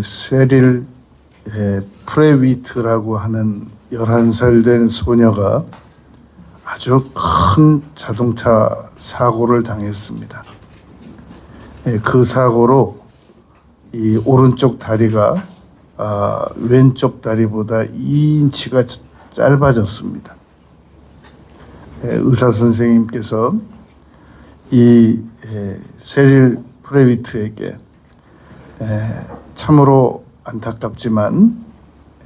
세릴 프레위트라고 하는 11살 된 소녀가 아주 큰 자동차 사고를 당했습니다. 그 사고로 이 오른쪽 다리가 왼쪽 다리보다 2인치가 짧아졌습니다. 의사 선생님께서 이 세릴 프레위트에게 참으로 안타깝지만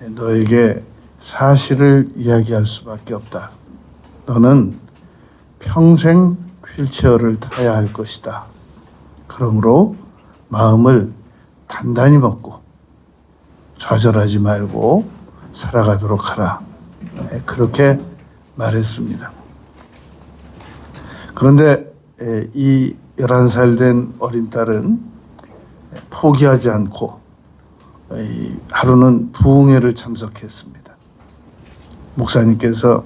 너에게 사실을 이야기할 수밖에 없다. 너는 평생 휠체어를 타야 할 것이다. 그러므로 마음을 단단히 먹고 좌절하지 말고 살아가도록 하라. 그렇게 말했습니다. 그런데 이 11살 된 어린 딸은 포기하지 않고 하루는 부흥회를 참석했습니다. 목사님께서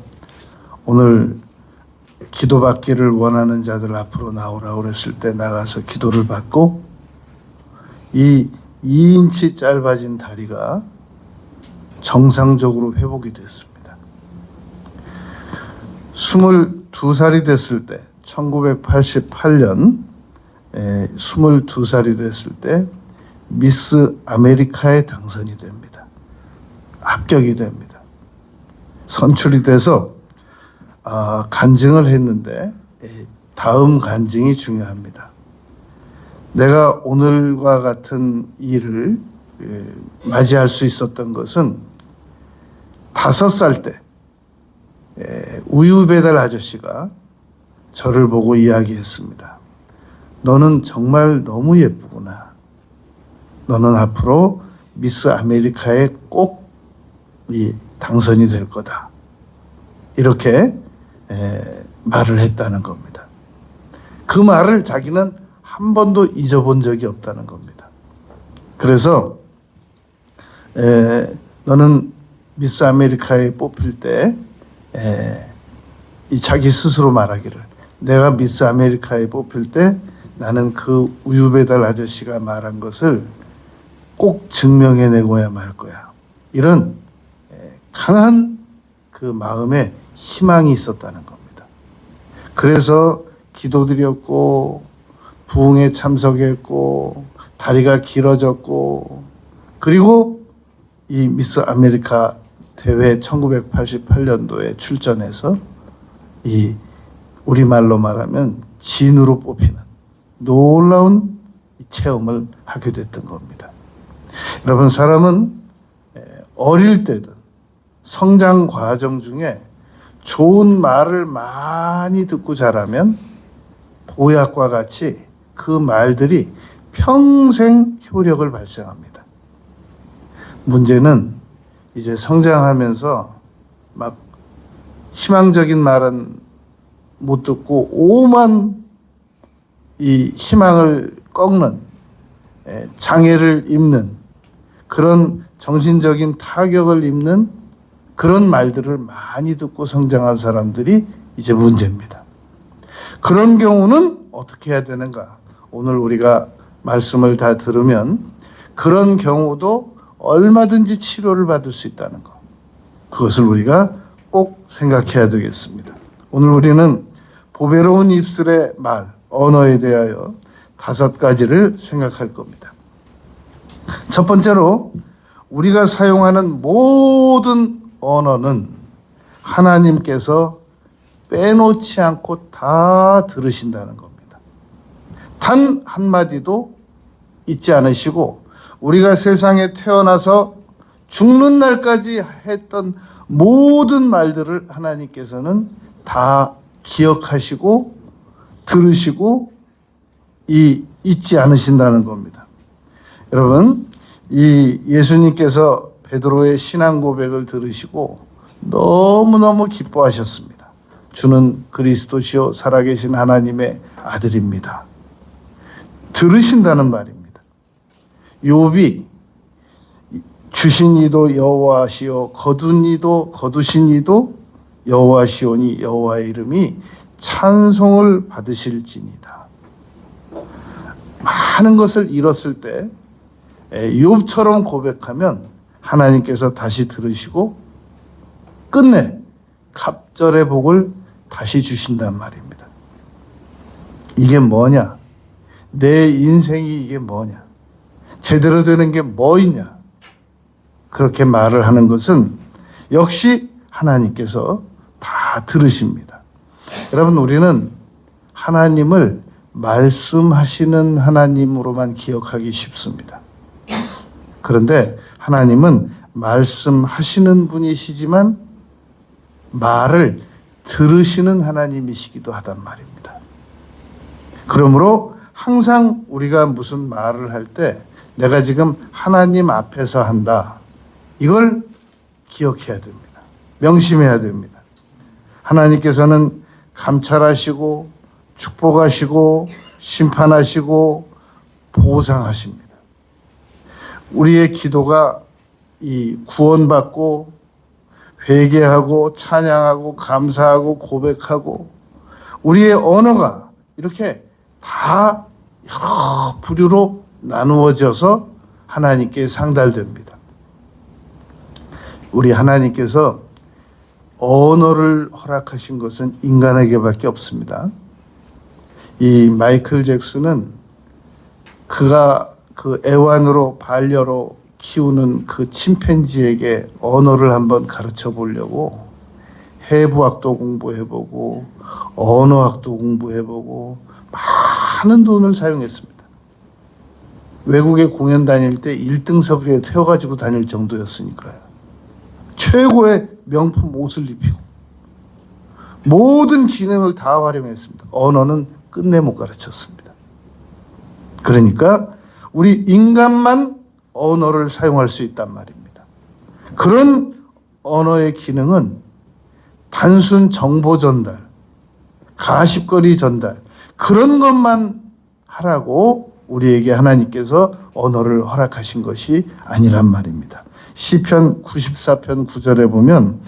오늘 기도받기를 원하는 자들 앞으로 나오라고 그랬을 때 나가서 기도를 받고 이 2인치 짧아진 다리가 정상적으로 회복이 됐습니다. 22살이 됐을 때 1988년 22살이 됐을 때 미스 아메리카에 당선이 됩니다. 합격이 됩니다. 선출이 돼서 간증을 했는데 다음 간증이 중요합니다. 내가 오늘과 같은 일을 맞이할 수 있었던 것은 5살 때 우유 배달 아저씨가 저를 보고 이야기했습니다. 너는 정말 너무 예쁘구나. 너는 앞으로 미스 아메리카에 꼭 당선이 될 거다. 이렇게 말을 했다는 겁니다. 그 말을 자기는 한 번도 잊어본 적이 없다는 겁니다. 그래서 너는 미스 아메리카에 뽑힐 때 자기 스스로 말하기를 내가 미스 아메리카에 뽑힐 때 나는 그 우유 배달 아저씨가 말한 것을 꼭 증명해내고야 말 거야. 이런 강한 그 마음에 희망이 있었다는 겁니다. 그래서 기도드렸고 부흥에 참석했고 다리가 길어졌고 그리고 이 미스 아메리카 대회 1988년도에 출전해서 이 우리말로 말하면 진으로 뽑히는 놀라운 체험을 하게 됐던 겁니다. 여러분, 사람은 어릴 때든 성장 과정 중에 좋은 말을 많이 듣고 자라면 보약과 같이 그 말들이 평생 효력을 발생합니다. 문제는 이제 성장하면서 막 희망적인 말은 못 듣고 오만 이 희망을 꺾는 장애를 입는 그런 정신적인 타격을 입는 그런 말들을 많이 듣고 성장한 사람들이 이제 문제입니다. 그런 경우는 어떻게 해야 되는가? 오늘 우리가 말씀을 다 들으면 그런 경우도 얼마든지 치료를 받을 수 있다는 것. 그것을 우리가 꼭 생각해야 되겠습니다. 오늘 우리는 보배로운 입술의 말, 언어에 대하여 5가지를 생각할 겁니다. 첫 번째로 우리가 사용하는 모든 언어는 하나님께서 빼놓지 않고 다 들으신다는 겁니다. 단 한마디도 잊지 않으시고 우리가 세상에 태어나서 죽는 날까지 했던 모든 말들을 하나님께서는 다 기억하시고 들으시고 잊지 않으신다는 겁니다. 여러분, 이 예수님께서 베드로의 신앙 고백을 들으시고 너무너무 기뻐하셨습니다. 주는 그리스도시요 살아계신 하나님의 아들입니다. 들으신다는 말입니다. 욥이 주신 이도 여호와시요 거둔 이도 거두신 이도 여호와시오니 여호와의 이름이 찬송을 받으실지니라. 많은 것을 잃었을 때 욥처럼 고백하면 하나님께서 다시 들으시고 끝내 갑절의 복을 다시 주신단 말입니다. 이게 뭐냐? 내 인생이 이게 뭐냐? 제대로 되는 게 뭐 있냐? 그렇게 말을 하는 것은 역시 하나님께서 다 들으십니다. 여러분, 우리는 하나님을 말씀하시는 하나님으로만 기억하기 쉽습니다. 그런데 하나님은 말씀하시는 분이시지만 말을 들으시는 하나님이시기도 하단 말입니다. 그러므로 항상 우리가 무슨 말을 할 때 내가 지금 하나님 앞에서 한다. 이걸 기억해야 됩니다. 명심해야 됩니다. 하나님께서는 감찰하시고 축복하시고 심판하시고 보상하십니다. 우리의 기도가 이 구원받고 회개하고 찬양하고 감사하고 고백하고 우리의 언어가 이렇게 다 여러 부류로 나누어져서 하나님께 상달됩니다. 우리 하나님께서 언어를 허락하신 것은 인간에게밖에 없습니다. 이 마이클 잭슨은 그가 그 애완으로 반려로 키우는 그 침팬지에게 언어를 한번 가르쳐 보려고 해부학도 공부해보고 언어학도 공부해보고 많은 돈을 사용했습니다. 외국에 공연 다닐 때 1등석에 태워가지고 다닐 정도였으니까요. 최고의 명품 옷을 입히고 모든 기능을 다 활용했습니다. 언어는 끝내 못 가르쳤습니다. 그러니까 우리 인간만 언어를 사용할 수 있단 말입니다. 그런 언어의 기능은 단순 정보 전달, 가십거리 전달, 그런 것만 하라고 우리에게 하나님께서 언어를 허락하신 것이 아니란 말입니다. 시편 94편 9절에 보면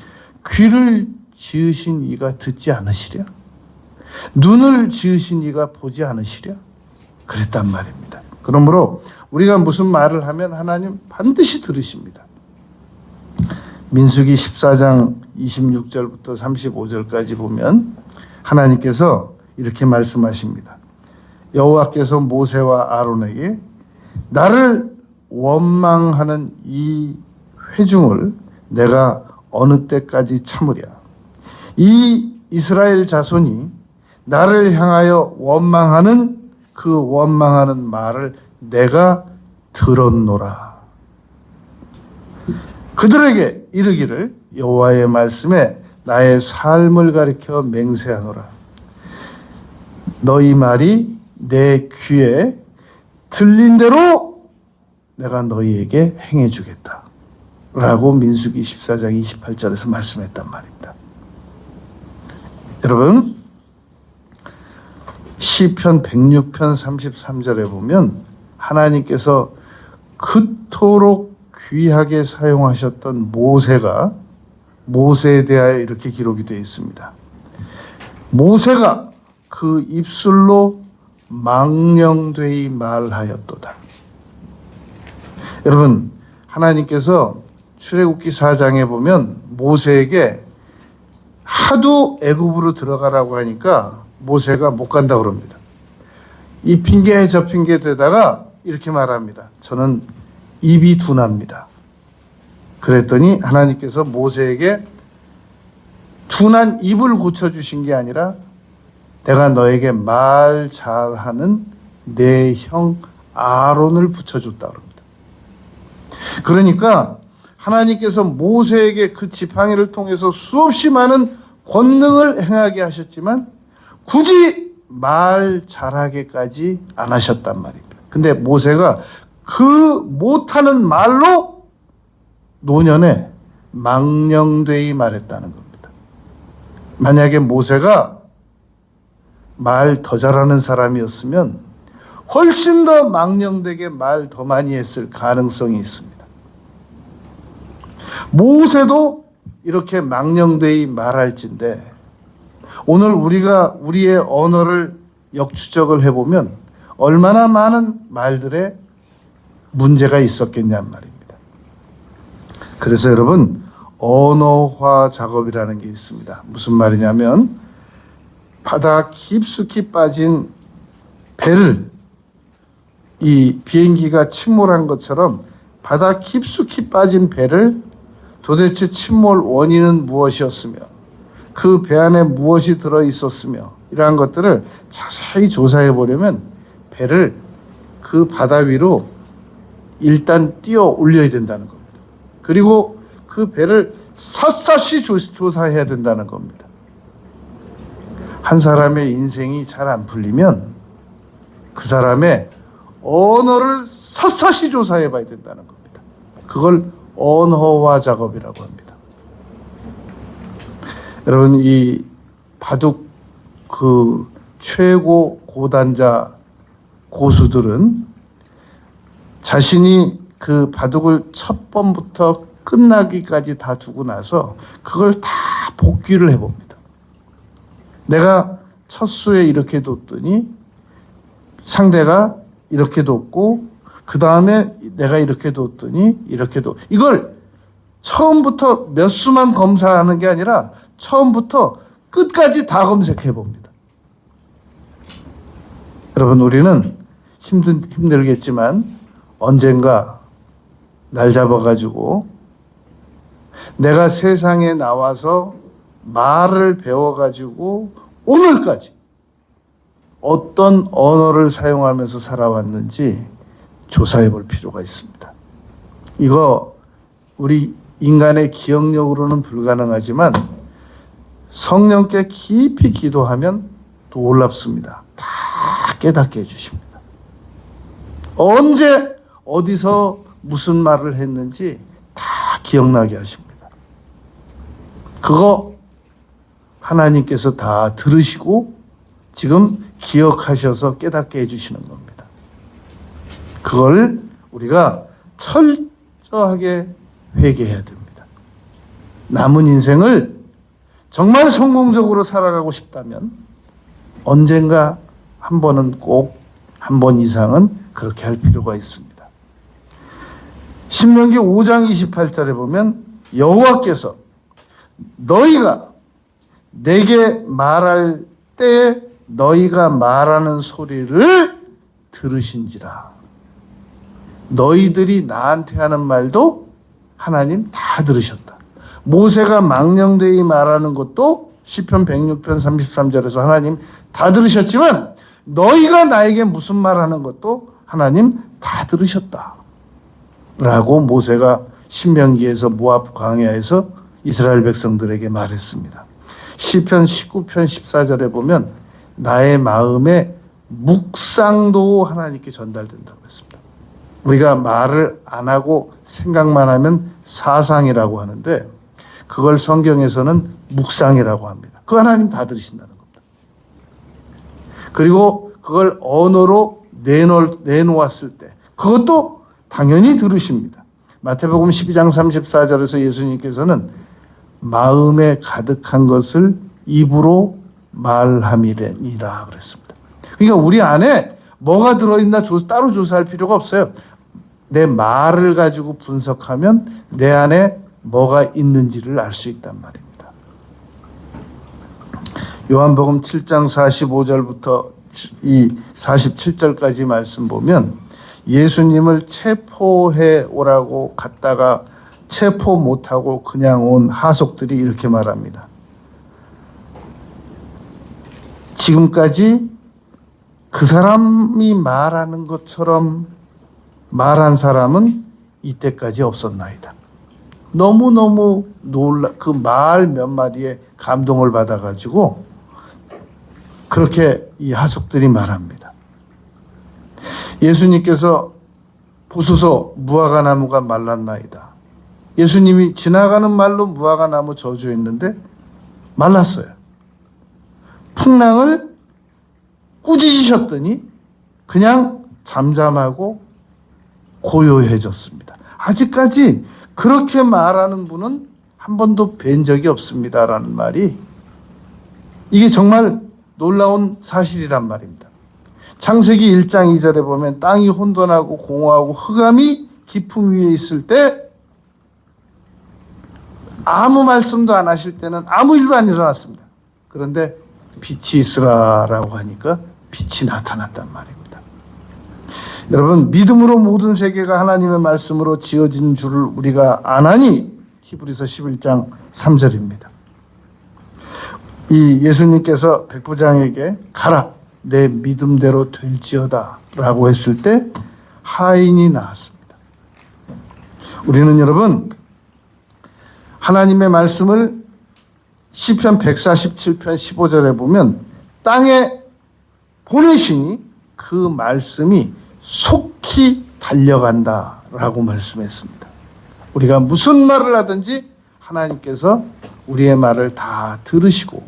귀를 지으신 이가 듣지 않으시랴? 눈을 지으신 이가 보지 않으시랴? 그랬단 말입니다. 그러므로 우리가 무슨 말을 하면 하나님 반드시 들으십니다. 민수기 14장 26절부터 35절까지 보면 하나님께서 이렇게 말씀하십니다. 여호와께서 모세와 아론에게 나를 원망하는 이 회중을 내가 어느 때까지 참으랴. 이 이스라엘 자손이 나를 향하여 원망하는 그 원망하는 말을 내가 들었노라. 그들에게 이르기를 여호와의 말씀에 나의 삶을 가리켜 맹세하노라. 너희 말이 내 귀에 들린 대로 내가 너희에게 행해 주겠다. 라고 민수기 14장 28절에서 말씀했단 말입니다. 여러분, 시편 106편 33절에 보면 하나님께서 그토록 귀하게 사용하셨던 모세에 대하여 이렇게 기록이 되어 있습니다. 모세가 그 입술로 망령되이 말하였도다. 여러분, 하나님께서 출애굽기 4장에 보면 모세에게 하도 애굽으로 들어가라고 하니까 모세가 못 간다고 그럽니다. 이 핑계 저 핑계 대다가 이렇게 말합니다. 저는 입이 둔합니다. 그랬더니 하나님께서 모세에게 둔한 입을 고쳐주신 게 아니라 내가 너에게 말 잘하는 내 형 아론을 붙여줬다 그럽니다. 그러니까 하나님께서 모세에게 그 지팡이를 통해서 수없이 많은 권능을 행하게 하셨지만 굳이 말 잘하게까지 안 하셨단 말입니다. 근데 모세가 그 못하는 말로 노년에 망령되이 말했다는 겁니다. 만약에 모세가 말 더 잘하는 사람이었으면 훨씬 더 망령되게 말 더 많이 했을 가능성이 있습니다. 모세도 이렇게 망령되이 말할진데 오늘 우리가 우리의 언어를 역추적을 해보면 얼마나 많은 말들에 문제가 있었겠냔 말입니다. 그래서 여러분, 언어화 작업이라는 게 있습니다. 무슨 말이냐면 바다 깊숙이 빠진 배를, 이 비행기가 침몰한 것처럼 바다 깊숙이 빠진 배를 도대체 침몰 원인은 무엇이었으며 그 배 안에 무엇이 들어 있었으며 이러한 것들을 자세히 조사해 보려면 배를 그 바다 위로 일단 띄어 올려야 된다는 겁니다. 그리고 그 배를 샅샅이 조사해야 된다는 겁니다. 한 사람의 인생이 잘 안 풀리면 그 사람의 언어를 샅샅이 조사해 봐야 된다는 겁니다. 그걸 언어화 작업이라고 합니다. 여러분, 이 바둑 그 최고 고단자 고수들은 자신이 그 바둑을 첫 번부터 끝나기까지 다 두고 나서 그걸 다 복귀를 해봅니다. 내가 첫 수에 이렇게 뒀더니 상대가 이렇게 뒀고 그 다음에 내가 이렇게 뒀더니 이렇게 이걸 처음부터 몇 수만 검사하는 게 아니라 처음부터 끝까지 다 검색해 봅니다. 여러분, 우리는 힘들겠지만 언젠가 날 잡아가지고 내가 세상에 나와서 말을 배워가지고 오늘까지 어떤 언어를 사용하면서 살아왔는지 조사해 볼 필요가 있습니다. 이거 우리 인간의 기억력으로는 불가능하지만 성령께 깊이 기도하면 놀랍습니다. 다 깨닫게 해주십니다. 언제 어디서 무슨 말을 했는지 다 기억나게 하십니다. 그거 하나님께서 다 들으시고 지금 기억하셔서 깨닫게 해주시는 겁니다. 그걸 우리가 철저하게 회개해야 됩니다. 남은 인생을 정말 성공적으로 살아가고 싶다면 언젠가 한 번은 꼭 한 번 이상은 그렇게 할 필요가 있습니다. 신명기 5장 28절에 보면 여호와께서 너희가 내게 말할 때 너희가 말하는 소리를 들으신지라. 너희들이 나한테 하는 말도 하나님 다 들으셨다. 모세가 망령되이 말하는 것도 시편 106편 33절에서 하나님 다 들으셨지만 너희가 나에게 무슨 말하는 것도 하나님 다 들으셨다. 라고 모세가 신명기에서 모압 광야에서 이스라엘 백성들에게 말했습니다. 시편 19편 14절에 보면 나의 마음의 묵상도 하나님께 전달된다고 했습니다. 우리가 말을 안 하고 생각만 하면 사상이라고 하는데 그걸 성경에서는 묵상이라고 합니다. 그거 하나님 다 들으신다는 겁니다. 그리고 그걸 언어로 내놓았을 때 그것도 당연히 들으십니다. 마태복음 12장 34절에서 예수님께서는 마음에 가득한 것을 입으로 말함이니라 그랬습니다. 그러니까 우리 안에 뭐가 들어있나 따로 조사할 필요가 없어요. 내 말을 가지고 분석하면 내 안에 뭐가 있는지를 알 수 있단 말입니다. 요한복음 7장 45절부터 이 47절까지 말씀 보면 예수님을 체포해 오라고 갔다가 체포 못하고 그냥 온 하속들이 이렇게 말합니다. 지금까지 그 사람이 말하는 것처럼 말한 사람은 이때까지 없었나이다. 너무너무 그 말 몇 마디에 감동을 받아가지고 그렇게 이 하속들이 말합니다. 예수님께서 보소서 무화과 나무가 말랐나이다. 예수님이 지나가는 말로 무화과 나무 저주했는데 말랐어요. 풍랑을 꾸짖으셨더니 그냥 잠잠하고 고요해졌습니다. 아직까지 그렇게 말하는 분은 한 번도 뵌 적이 없습니다라는 말이 이게 정말 놀라운 사실이란 말입니다. 창세기 1장 2절에 보면 땅이 혼돈하고 공허하고 흑암이 깊음 위에 있을 때 아무 말씀도 안 하실 때는 아무 일도 안 일어났습니다. 그런데 빛이 있으라라고 하니까 빛이 나타났단 말입니다. 여러분, 믿음으로 모든 세계가 하나님의 말씀으로 지어진 줄을 우리가 아나니, 히브리서 11장 3절입니다. 이 예수님께서 백부장에게 가라, 내 믿음대로 될지어다 라고 했을 때 하인이 나왔습니다. 우리는 여러분, 하나님의 말씀을 시편 147편 15절에 보면 땅에 보내시니 그 말씀이 속히 달려간다라고 말씀했습니다. 우리가 무슨 말을 하든지 하나님께서 우리의 말을 다 들으시고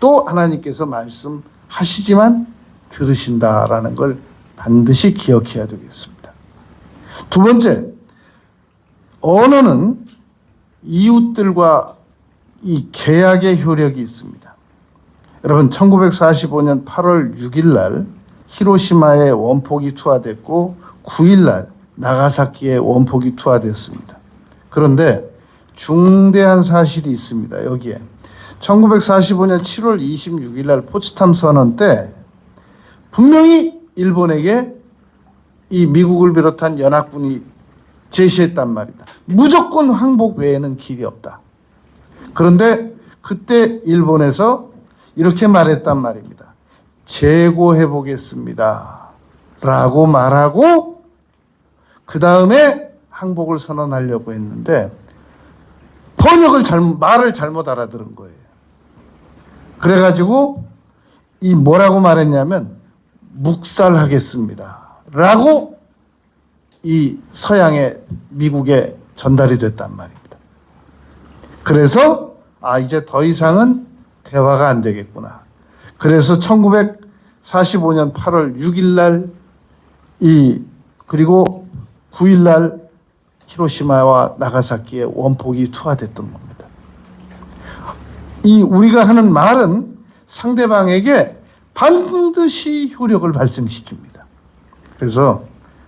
또 하나님께서 말씀하시지만 들으신다라는 걸 반드시 기억해야 되겠습니다. 두 번째, 언어는 이웃들과 이 계약의 효력이 있습니다. 여러분, 1945년 8월 6일 날 히로시마에 원폭이 투하됐고 9일 날 나가사키에 원폭이 투하됐습니다. 그런데 중대한 사실이 있습니다. 여기에 1945년 7월 26일 날 포츠담 선언 때 분명히 일본에게 이 미국을 비롯한 연합군이 제시했단 말이다. 무조건 항복 외에는 길이 없다. 그런데 그때 일본에서 이렇게 말했단 말입니다. 재고해 보겠습니다 라고 말하고 그 다음에 항복을 선언하려고 했는데 말을 잘못 알아들은 거예요. 그래가지고 이 뭐라고 말했냐면 묵살하겠습니다 라고 이 서양의 미국에 전달이 됐단 말입니다. 그래서 이제 더 이상은 대화가 안 되겠구나. 그래서 1945년 8월 6일 날 그리고 9일 날 히로시마와 나가사키에 원폭이 투하됐던 겁니다. 우리가 하는 말은 상대방에게 반드시 효력을 발생시킵니다. 그래서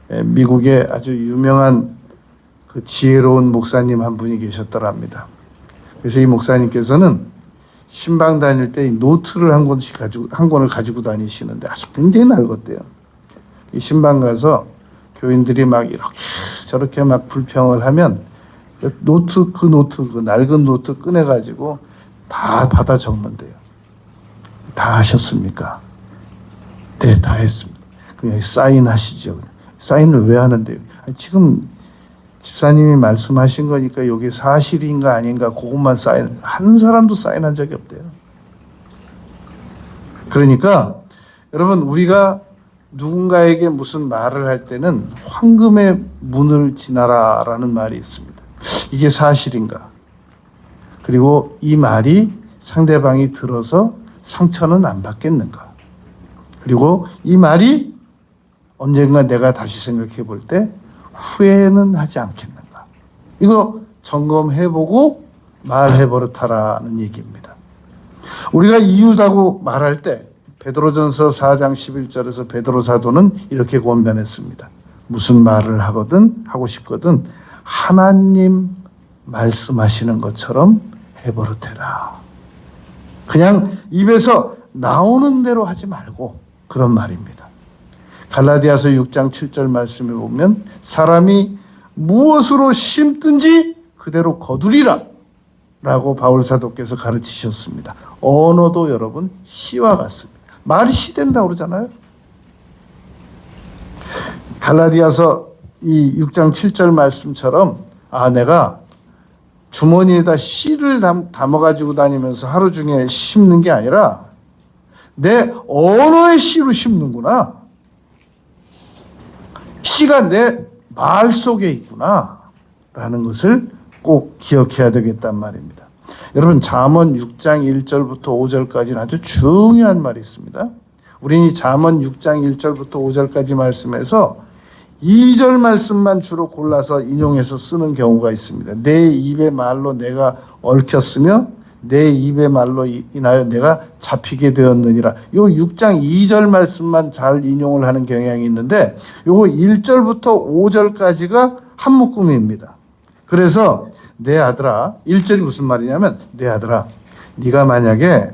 미국에 아주 유명한 그 지혜로운 목사님 한 분이 계셨더랍니다. 그래서 이 목사님께서는 신방 다닐 때 노트를 한 권을 가지고 다니시는데 아주 굉장히 낡았대요. 이 신방 가서 교인들이 막 이렇게 저렇게 막 불평을 하면 그 낡은 노트 꺼내가지고 다 받아 적는데요. 다 하셨습니까? 네, 다 했습니다. 그냥 사인하시죠. 사인을 왜 하는데요? 지금 집사님이 말씀하신 거니까 이게 사실인가 아닌가 그것만 한 사람도 사인한 적이 없대요. 그러니까 여러분, 우리가 누군가에게 무슨 말을 할 때는 황금의 문을 지나라라는 말이 있습니다. 이게 사실인가? 그리고 이 말이 상대방이 들어서 상처는 안 받겠는가? 그리고 이 말이 언젠가 내가 다시 생각해 볼 때 후회는 하지 않겠는가? 이거 점검해보고 말해버릇하라는 얘기입니다. 우리가 이웃하고 말할 때 베드로전서 4장 11절에서 베드로 사도는 이렇게 권면했습니다. 무슨 말을 하고 싶거든 하나님 말씀하시는 것처럼 해버릇해라. 그냥 입에서 나오는 대로 하지 말고 그런 말입니다. 갈라디아서 6장 7절 말씀에 보면 사람이 무엇으로 심든지 그대로 거두리라 라고 바울 사도께서 가르치셨습니다. 언어도 여러분 씨와 같습니다. 말이 씨 된다고 그러잖아요. 갈라디아서 이 6장 7절 말씀처럼 내가 주머니에다 씨를 담아가지고 다니면서 하루 중에 심는 게 아니라 내 언어의 씨로 심는구나. 씨가 내 말 속에 있구나 라는 것을 꼭 기억해야 되겠단 말입니다. 여러분, 잠언 6장 1절부터 5절까지는 아주 중요한 말이 있습니다. 우리는 이 잠언 6장 1절부터 5절까지 말씀에서 2절 말씀만 주로 골라서 인용해서 쓰는 경우가 있습니다. 내 입의 말로 내가 얽혔으며 내 입의 말로 인하여 내가 잡히게 되었느니라. 요 6장 2절 말씀만 잘 인용을 하는 경향이 있는데 요거 1절부터 5절까지가 한 묶음입니다. 그래서 내 아들아, 1절이 무슨 말이냐면 내 아들아, 네가 만약에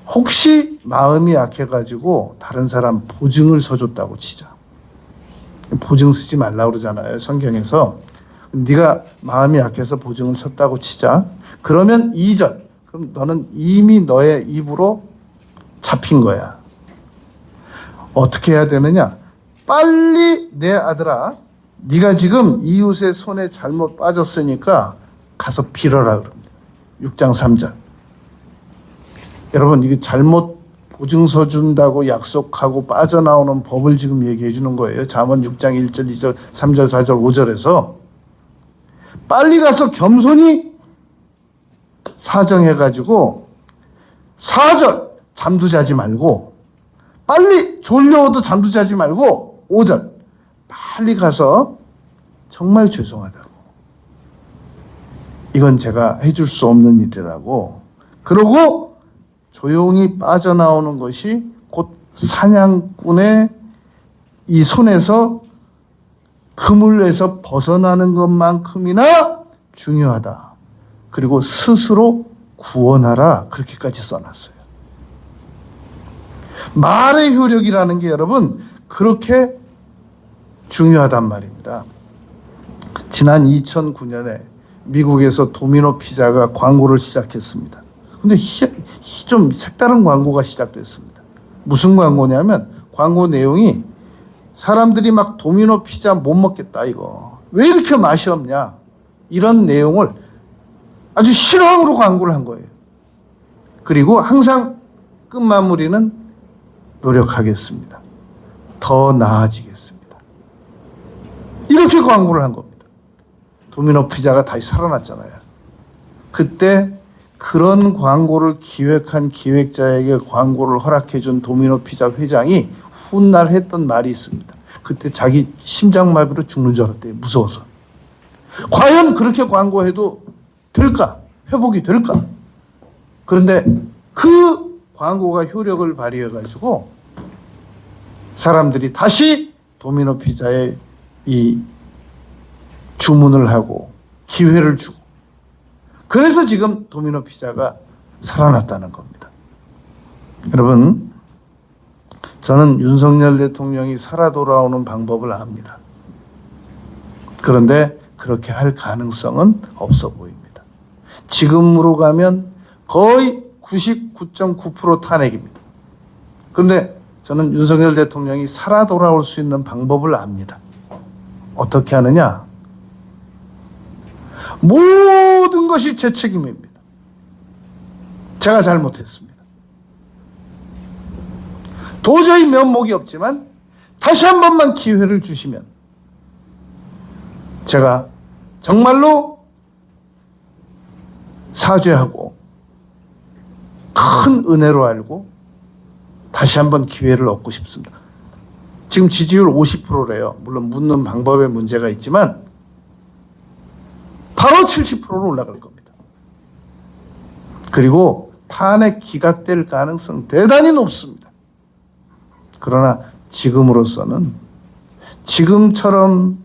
혹시 마음이 약해가지고 다른 사람 보증을 서줬다고 치자. 보증 쓰지 말라고 그러잖아요, 성경에서. 네가 마음이 약해서 보증을 섰다고 치자. 그러면 2절. 그럼 너는 이미 너의 입으로 잡힌 거야. 어떻게 해야 되느냐? 빨리 내 아들아, 네가 지금 이웃의 손에 잘못 빠졌으니까 가서 빌어라 그럽니다. 6장 3절. 여러분, 이게 잘못 보증서 준다고 약속하고 빠져나오는 법을 지금 얘기해 주는 거예요. 잠언 6장 1절, 2절, 3절, 4절, 5절에서 빨리 가서 겸손히 사정해가지고 4절 잠도 자지 말고, 빨리 졸려오도 잠도 자지 말고 5절 빨리 가서 정말 죄송하다고, 이건 제가 해줄 수 없는 일이라고, 그러고 조용히 빠져나오는 것이 곧 사냥꾼의 이 손에서 그물에서 벗어나는 것만큼이나 중요하다. 그리고 스스로 구원하라. 그렇게까지 써놨어요. 말의 효력이라는 게 여러분 그렇게 중요하단 말입니다. 지난 2009년에 미국에서 도미노 피자가 광고를 시작했습니다. 근데 좀 색다른 광고가 시작됐습니다. 무슨 광고냐면 광고 내용이 사람들이 막 도미노 피자 못 먹겠다 이거. 왜 이렇게 맛이 없냐. 이런 내용을 아주 실황으로 광고를 한 거예요. 그리고 항상 끝마무리는 노력하겠습니다. 더 나아지겠습니다. 이렇게 광고를 한 겁니다. 도미노 피자가 다시 살아났잖아요. 그때 그런 광고를 기획한 기획자에게 광고를 허락해준 도미노 피자 회장이 훗날 했던 말이 있습니다. 그때 자기 심장마비로 죽는 줄 알았대요. 무서워서. 과연 그렇게 광고해도 될까? 회복이 될까? 그런데 그 광고가 효력을 발휘해가지고 사람들이 다시 도미노 피자에 이 주문을 하고 기회를 주고, 그래서 지금 도미노 피자가 살아났다는 겁니다. 여러분, 저는 윤석열 대통령이 살아 돌아오는 방법을 압니다. 그런데 그렇게 할 가능성은 없어 보입니다. 지금으로 가면 거의 99.9% 탄핵입니다. 그런데 저는 윤석열 대통령이 살아 돌아올 수 있는 방법을 압니다. 어떻게 하느냐? 모든 것이 제 책임입니다. 제가 잘못했습니다. 도저히 면목이 없지만 다시 한 번만 기회를 주시면 제가 정말로 사죄하고 큰 은혜로 알고 다시 한 번 기회를 얻고 싶습니다. 지금 지지율 50%래요. 물론 묻는 방법에 문제가 있지만 바로 70%로 올라갈 겁니다. 그리고 탄핵 기각될 가능성 대단히 높습니다. 그러나 지금으로서는 지금처럼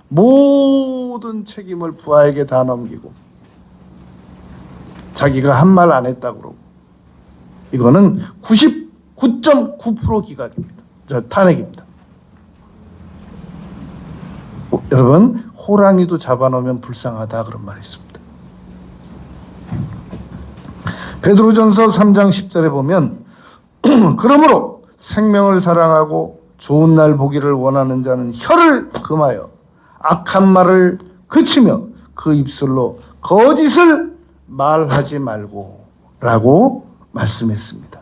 모든 책임을 부하에게 다 넘기고 자기가 한 말 안 했다고 그러고, 이거는 99.9% 기각입니다. 탄핵입니다. 여러분, 호랑이도 잡아놓으면 불쌍하다 그런 말이 있습니다. 베드로전서 3장 10절에 보면 그러므로 생명을 사랑하고 좋은 날 보기를 원하는 자는 혀를 금하여 악한 말을 그치며 그 입술로 거짓을 말하지 말고 라고 말씀했습니다.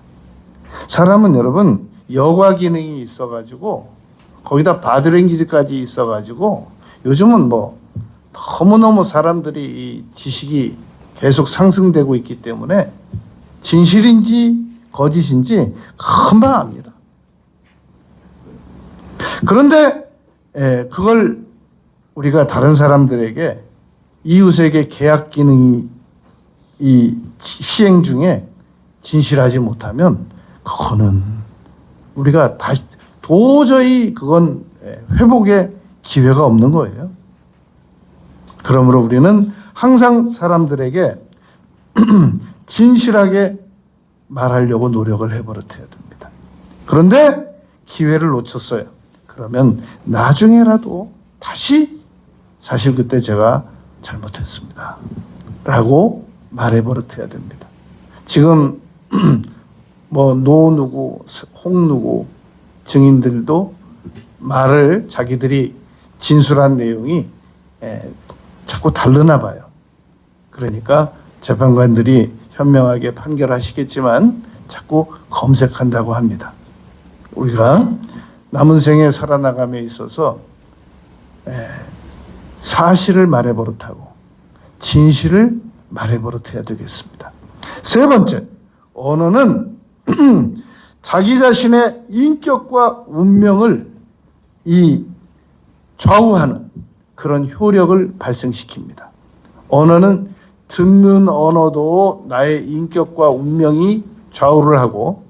사람은 여러분 여과 기능이 있어가지고 거기다 바디랭귀지까지 있어가지고 요즘은 뭐 너무너무 사람들이 이 지식이 계속 상승되고 있기 때문에 진실인지 거짓인지 금방 압니다. 그런데 그걸 우리가 다른 사람들에게, 이웃에게 계약 기능이 이 시행 중에 진실하지 못하면 그거는 우리가 다시 도저히 그건 회복의 기회가 없는 거예요. 그러므로 우리는 항상 사람들에게 진실하게 말하려고 노력을 해버릇해야 됩니다. 그런데 기회를 놓쳤어요. 그러면 나중에라도 다시 사실 그때 제가 잘못했습니다 라고 말해버릇해야 됩니다. 지금 뭐 노 누구, 홍 누구 증인들도 말을 자기들이 진술한 내용이 자꾸 다르나 봐요. 그러니까 재판관들이 현명하게 판결하시겠지만 자꾸 검색한다고 합니다. 우리가 남은 생에 살아나감에 있어서 사실을 말해버릇하고 진실을 말해버릇해야 되겠습니다. 세 번째, 언어는 자기 자신의 인격과 운명을 좌우하는 그런 효력을 발생시킵니다. 언어는 듣는 언어도 나의 인격과 운명이 좌우를 하고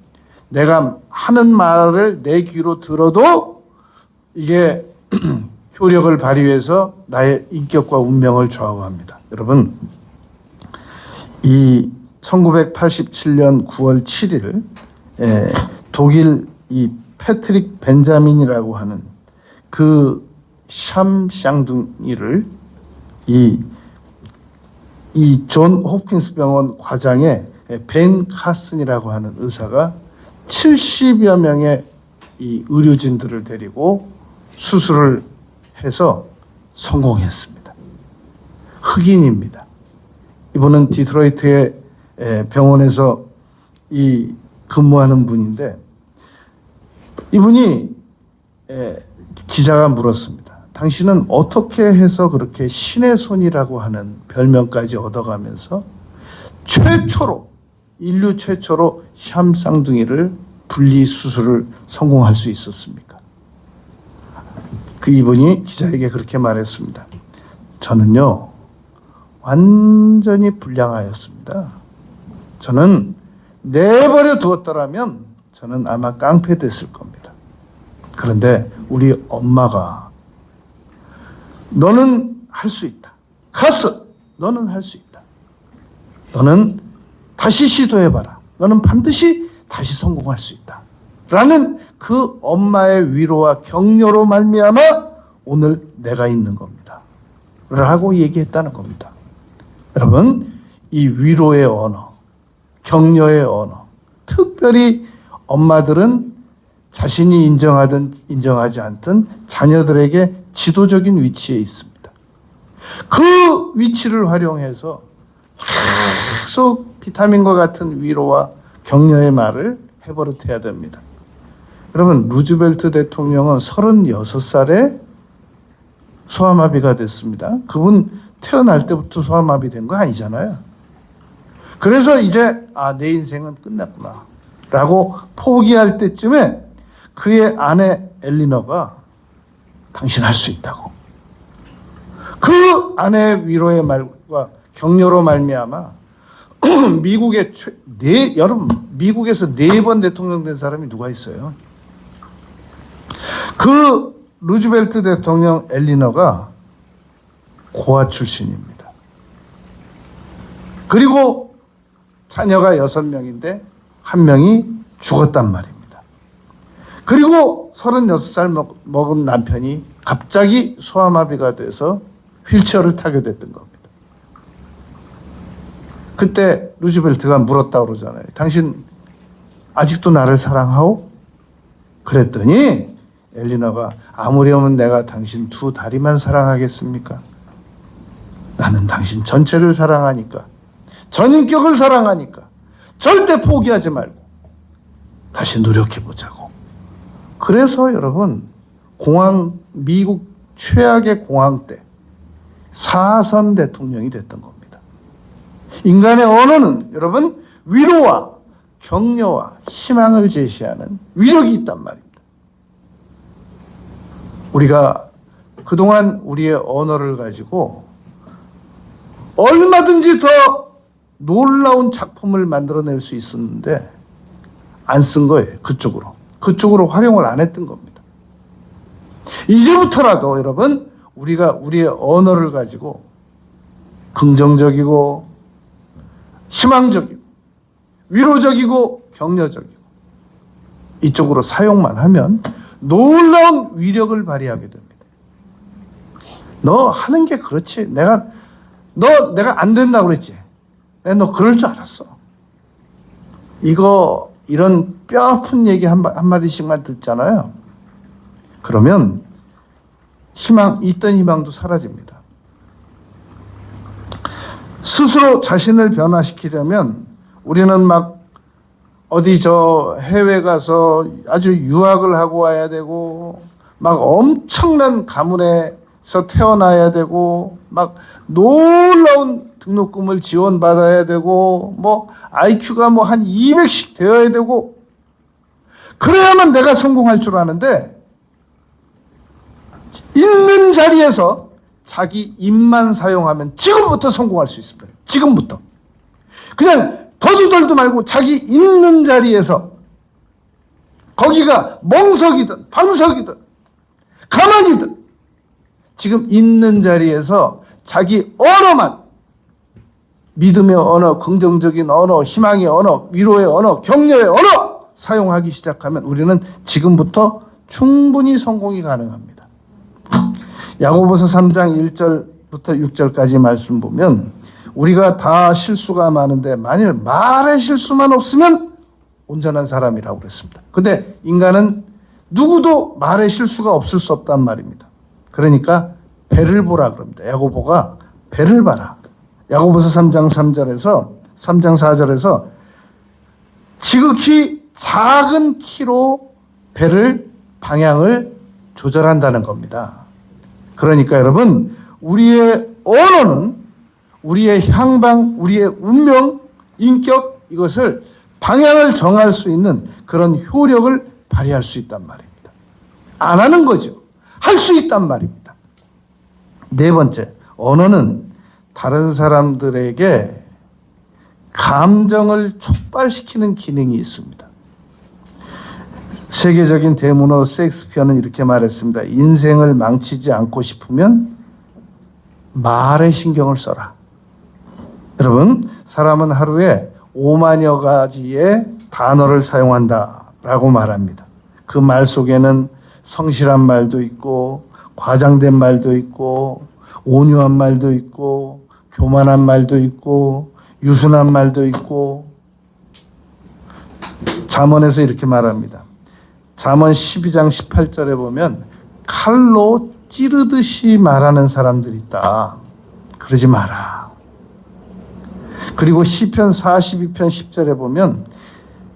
내가 하는 말을 내 귀로 들어도 이게 효력을 발휘해서 나의 인격과 운명을 좌우합니다. 여러분, 이 1987년 9월 7일 독일 이 패트릭 벤자민이라고 하는 그 샴샹둥이를 이 존 홉킨스 병원 과장의 벤 카슨이라고 하는 의사가 70여 명의 이 의료진들을 데리고 수술을 해서 성공했습니다. 흑인입니다. 이분은 디트로이트의 병원에서 근무하는 분인데 이분이 기자가 물었습니다. 당신은 어떻게 해서 그렇게 신의 손이라고 하는 별명까지 얻어가면서 인류 최초로 샴쌍둥이를 분리 수술을 성공할 수 있었습니까? 이분이 기자에게 그렇게 말했습니다. 저는요, 완전히 불량하였습니다. 저는 내버려 두었더라면 저는 아마 깡패됐을 겁니다. 그런데 우리 엄마가 너는 할 수 있다. 카스, 너는 할 수 있다. 너는 다시 시도해봐라. 너는 반드시 다시 성공할 수 있다. 라는 그 엄마의 위로와 격려로 말미암아 오늘 내가 있는 겁니다. 라고 얘기했다는 겁니다. 여러분, 이 위로의 언어, 격려의 언어, 특별히 엄마들은 자신이 인정하든 인정하지 않든 자녀들에게 지도적인 위치에 있습니다. 그 위치를 활용해서 계속 비타민과 같은 위로와 격려의 말을 해버릇해야 됩니다. 여러분, 루즈벨트 대통령은 36살에 소아마비가 됐습니다. 그분 태어날 때부터 소아마비 된 거 아니잖아요. 그래서 이제 내 인생은 끝났구나 라고 포기할 때쯤에 그의 아내 엘리너가 당신 할 수 있다고. 그 아내의 위로의 말과 격려로 말미암아 여러분, 미국에서 4번 대통령 된 사람이 누가 있어요? 그 루즈벨트 대통령 엘리너가 고아 출신입니다. 그리고 자녀가 6명인데 1명이 죽었단 말입니다. 그리고 36살 먹은 남편이 갑자기 소아마비가 돼서 휠체어를 타게 됐던 겁니다. 그때 루즈벨트가 물었다고 그러잖아요. 당신 아직도 나를 사랑하오? 그랬더니 엘리너가 아무리 하면 내가 당신 2 다리만 사랑하겠습니까? 나는 당신 전체를 사랑하니까, 전인격을 사랑하니까 절대 포기하지 말고 다시 노력해보자고. 그래서 여러분, 미국 최악의 공황 때 4선 대통령이 됐던 겁니다. 인간의 언어는 여러분 위로와 격려와 희망을 제시하는 위력이 있단 말입니다. 우리가 그동안 우리의 언어를 가지고 얼마든지 더 놀라운 작품을 만들어낼 수 있었는데 안 쓴 거예요. 그쪽으로 활용을 안 했던 겁니다. 이제부터라도 여러분, 우리가 우리의 언어를 가지고 긍정적이고 희망적이고 위로적이고 격려적이고 이쪽으로 사용만 하면 놀라운 위력을 발휘하게 됩니다. 너 하는 게 그렇지. 내가 안 된다고 그랬지. 내가 너 그럴 줄 알았어. 이런 뼈 아픈 얘기 한마디씩만 듣잖아요. 그러면 있던 희망도 사라집니다. 스스로 자신을 변화시키려면 우리는 막 어디 해외 가서 아주 유학을 하고 와야 되고, 막 엄청난 가문에서 태어나야 되고, 막 놀라운 등록금을 지원받아야 되고, IQ가 한 200씩 되어야 되고, 그래야만 내가 성공할 줄 아는데, 있는 자리에서 자기 입만 사용하면 지금부터 성공할 수 있습니다. 지금부터. 그냥 더도덜도 말고 자기 있는 자리에서, 거기가 멍석이든 방석이든 가만히든 지금 있는 자리에서 자기 언어만, 믿음의 언어, 긍정적인 언어, 희망의 언어, 위로의 언어, 격려의 언어 사용하기 시작하면 우리는 지금부터 충분히 성공이 가능합니다. 야고보서 3장 1절부터 6절까지 말씀 보면 우리가 다 실수가 많은데 만일 말의 실수만 없으면 온전한 사람이라고 그랬습니다. 근데 인간은 누구도 말의 실수가 없을 수 없단 말입니다. 그러니까 배를 보라 그럽니다. 야고보가 배를 봐라. 야고보서 3장 4절에서 지극히 작은 키로 배를 방향을 조절한다는 겁니다. 그러니까 여러분, 우리의 언어는 우리의 향방, 우리의 운명, 인격, 이것을 방향을 정할 수 있는 그런 효력을 발휘할 수 있단 말입니다. 안 하는 거죠. 할 수 있단 말입니다. 네 번째, 언어는 다른 사람들에게 감정을 촉발시키는 기능이 있습니다. 세계적인 대문호 셰익스피어는 이렇게 말했습니다. 인생을 망치지 않고 싶으면 말에 신경을 써라. 여러분, 사람은 하루에 5만여 가지의 단어를 사용한다라고 말합니다. 그 말 속에는 성실한 말도 있고, 과장된 말도 있고, 온유한 말도 있고, 교만한 말도 있고, 유순한 말도 있고. 잠언에서 이렇게 말합니다. 잠언 12장 18절에 보면 칼로 찌르듯이 말하는 사람들이 있다. 그러지 마라. 그리고 시편 42편 10절에 보면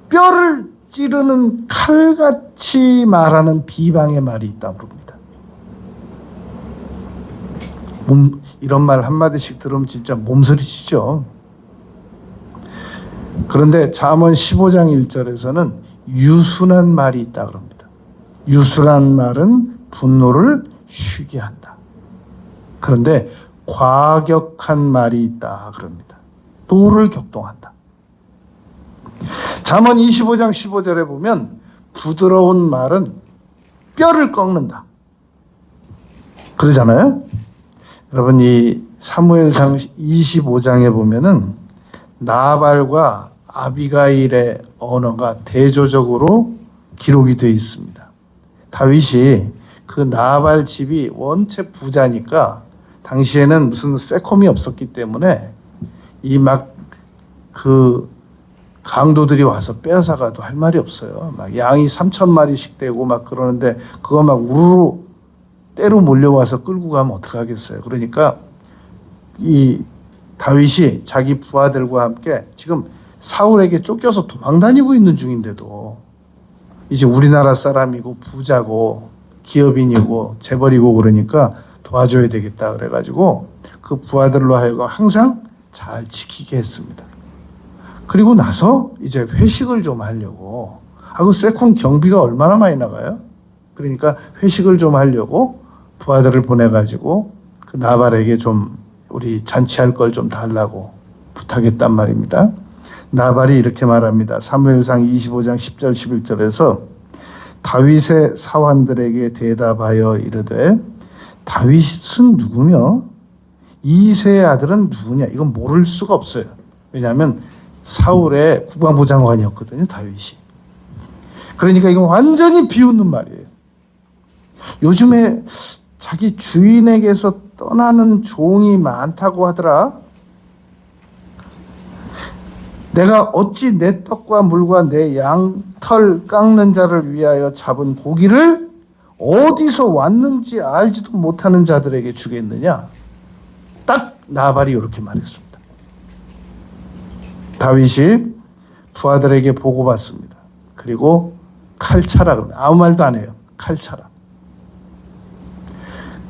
뼈를 찌르는 칼같이 말하는 비방의 말이 있다고 그럽니다. 이런 말 한마디씩 들으면 진짜 몸서리치죠. 그런데 잠언 15장 1절에서는 유순한 말이 있다 그럽니다. 유순한 말은 분노를 쉬게 한다. 그런데 과격한 말이 있다 그럽니다. 노를 격동한다. 잠언 25장 15절에 보면 부드러운 말은 뼈를 꺾는다. 그러잖아요. 여러분, 이 사무엘상 25장에 보면은 나발과 아비가일의 언어가 대조적으로 기록이 되어 있습니다. 다윗이 그 나발 집이 원체 부자니까 당시에는 무슨 세콤이 없었기 때문에 이 그 강도들이 와서 빼앗아가도 할 말이 없어요. 막 양이 3,000마리씩 되고 막 그러는데 그거 막 우르르 때로 몰려와서 끌고 가면 어떡하겠어요. 그러니까 이 다윗이 자기 부하들과 함께 지금 사울에게 쫓겨서 도망다니고 있는 중인데도 이제 우리나라 사람이고 부자고 기업인이고 재벌이고 그러니까 도와줘야 되겠다 그래가지고 그 부하들로 하여금 항상 잘 지키게 했습니다. 그리고 나서 이제 회식을 좀 하려고, 그 세콘 경비가 얼마나 많이 나가요? 그러니까 회식을 좀 하려고 부하들을 보내가지고 그 나발에게 좀 우리 잔치할 걸 좀 달라고 부탁했단 말입니다. 나발이 이렇게 말합니다. 사무엘상 25장 10절 11절에서 다윗의 사환들에게 대답하여 이르되 다윗은 누구며 이새의 아들은 누구냐? 이건 모를 수가 없어요. 왜냐하면 사울의 국방부 장관이었거든요, 다윗이. 그러니까 이건 완전히 비웃는 말이에요. 요즘에 자기 주인에게서 떠나는 종이 많다고 하더라. 내가 어찌 내 떡과 물과 내 양털 깎는 자를 위하여 잡은 고기를 어디서 왔는지 알지도 못하는 자들에게 주겠느냐? 딱 나발이 이렇게 말했습니다. 다윗이 부하들에게 보고받습니다. 그리고 칼차라 그럽니다. 아무 말도 안 해요. 칼차라.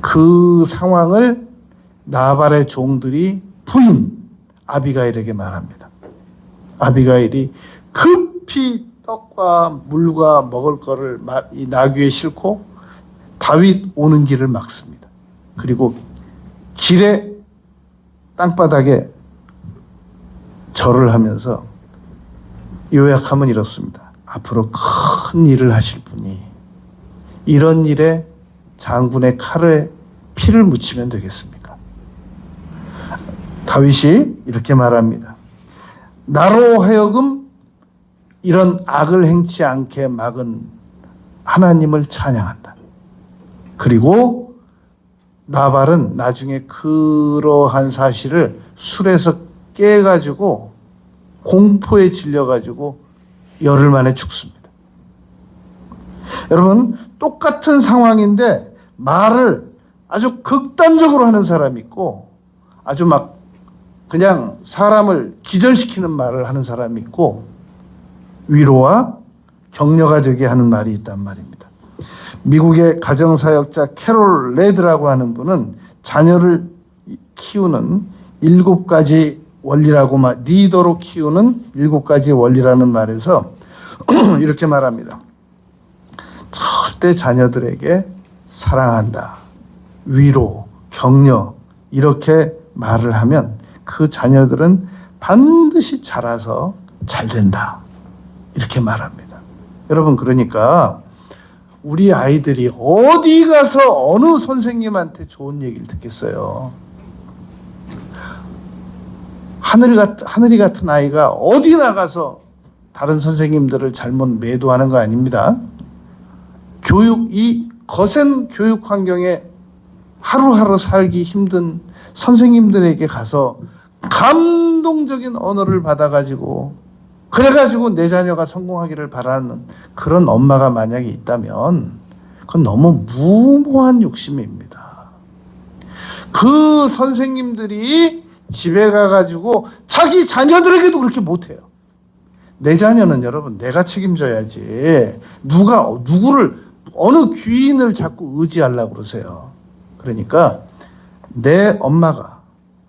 그 상황을 나발의 종들이 부인 아비가일에게 말합니다. 아비가일이 급히 떡과 물과 먹을 거를 이 나귀에 싣고 다윗 오는 길을 막습니다. 그리고 길에 땅바닥에 절을 하면서 요약하면 이렇습니다. 앞으로 큰 일을 하실 분이 이런 일에 장군의 칼에 피를 묻히면 되겠습니까? 다윗이 이렇게 말합니다. 나로 하여금 이런 악을 행치 않게 막은 하나님을 찬양한다. 그리고 나발은 나중에 그러한 사실을 술에서 깨가지고 공포에 질려가지고 열흘 만에 죽습니다. 여러분, 똑같은 상황인데 말을 아주 극단적으로 하는 사람이 있고 아주 막 그냥 사람을 기절시키는 말을 하는 사람이 있고 위로와 격려가 되게 하는 말이 있단 말입니다. 미국의 가정사역자 캐롤 레드라고 하는 분은 자녀를 키우는 7가지 원리라고 리더로 키우는 7가지 원리라는 말에서 이렇게 말합니다. 절대 자녀들에게 사랑한다, 위로, 격려 이렇게 말을 하면 그 자녀들은 반드시 자라서 잘 된다. 이렇게 말합니다. 여러분, 그러니까 우리 아이들이 어디 가서 어느 선생님한테 좋은 얘기를 듣겠어요. 하늘이 같은 아이가 어디 나가서 다른 선생님들을 잘못 매도하는 거 아닙니다. 이 거센 교육 환경에 하루하루 살기 힘든 선생님들에게 가서 감동적인 언어를 받아가지고 그래가지고 내 자녀가 성공하기를 바라는 그런 엄마가 만약에 있다면 그건 너무 무모한 욕심입니다. 그 선생님들이 집에 가가지고 자기 자녀들에게도 그렇게 못해요. 내 자녀는 여러분 내가 책임져야지. 누구를 어느 귀인을 자꾸 의지하려고 그러세요. 그러니까 내 엄마가,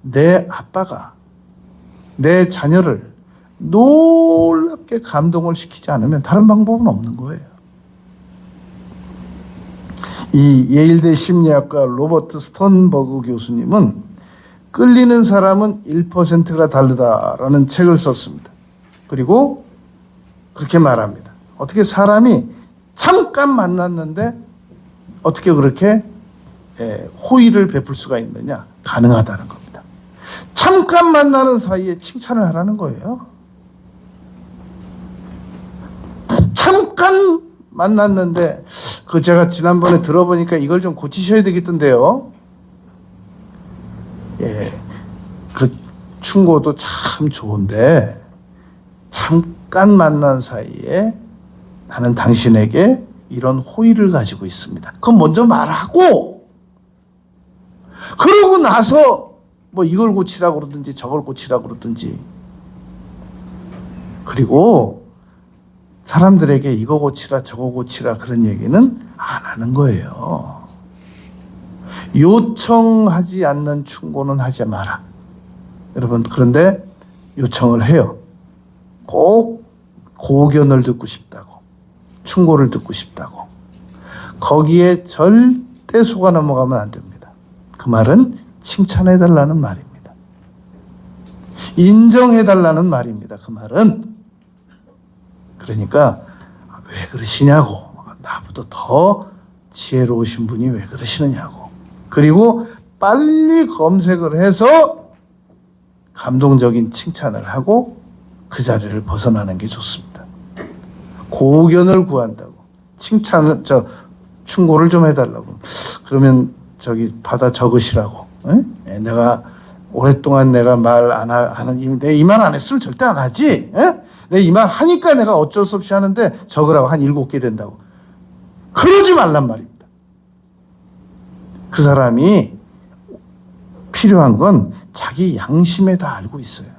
내 아빠가 내 자녀를 놀랍게 감동을 시키지 않으면 다른 방법은 없는 거예요. 이 예일대 심리학과 로버트 스톤버그 교수님은 끌리는 사람은 1%가 다르다라는 책을 썼습니다. 그리고 그렇게 말합니다. 어떻게 사람이 잠깐 만났는데 어떻게 그렇게 호의를 베풀 수가 있느냐? 가능하다는 겁니다. 잠깐 만나는 사이에 칭찬을 하라는 거예요. 잠깐 만났는데 제가 지난번에 들어보니까 이걸 좀 고치셔야 되겠던데요. 그 충고도 참 좋은데 잠깐 만난 사이에 나는 당신에게 이런 호의를 가지고 있습니다. 그건 먼저 말하고 그러고 나서 뭐 이걸 고치라고 그러든지 저걸 고치라고 그러든지 그리고 사람들에게 이거 고치라 저거 고치라 그런 얘기는 안 하는 거예요. 요청하지 않는 충고는 하지 마라. 여러분, 그런데 요청을 해요. 꼭 고견을 듣고 싶다고, 충고를 듣고 싶다고. 거기에 절대 속아 넘어가면 안 됩니다. 그 말은 칭찬해달라는 말입니다. 인정해달라는 말입니다. 그 말은. 그러니까 왜 그러시냐고, 나보다 더 지혜로우신 분이 왜 그러시느냐고. 그리고 빨리 검색을 해서 감동적인 칭찬을 하고 그 자리를 벗어나는 게 좋습니다. 고견을 구한다고, 칭찬을, 충고를 좀 해달라고, 그러면 받아 적으시라고. 내가 오랫동안 내가 말 안 하는, 내 이 말 안 했으면 절대 안 하지. 내 이 말 하니까 내가 어쩔 수 없이 하는데 적으라고 한 7개 된다고. 그러지 말란 말입니다. 그 사람이 필요한 건 자기 양심에 다 알고 있어요.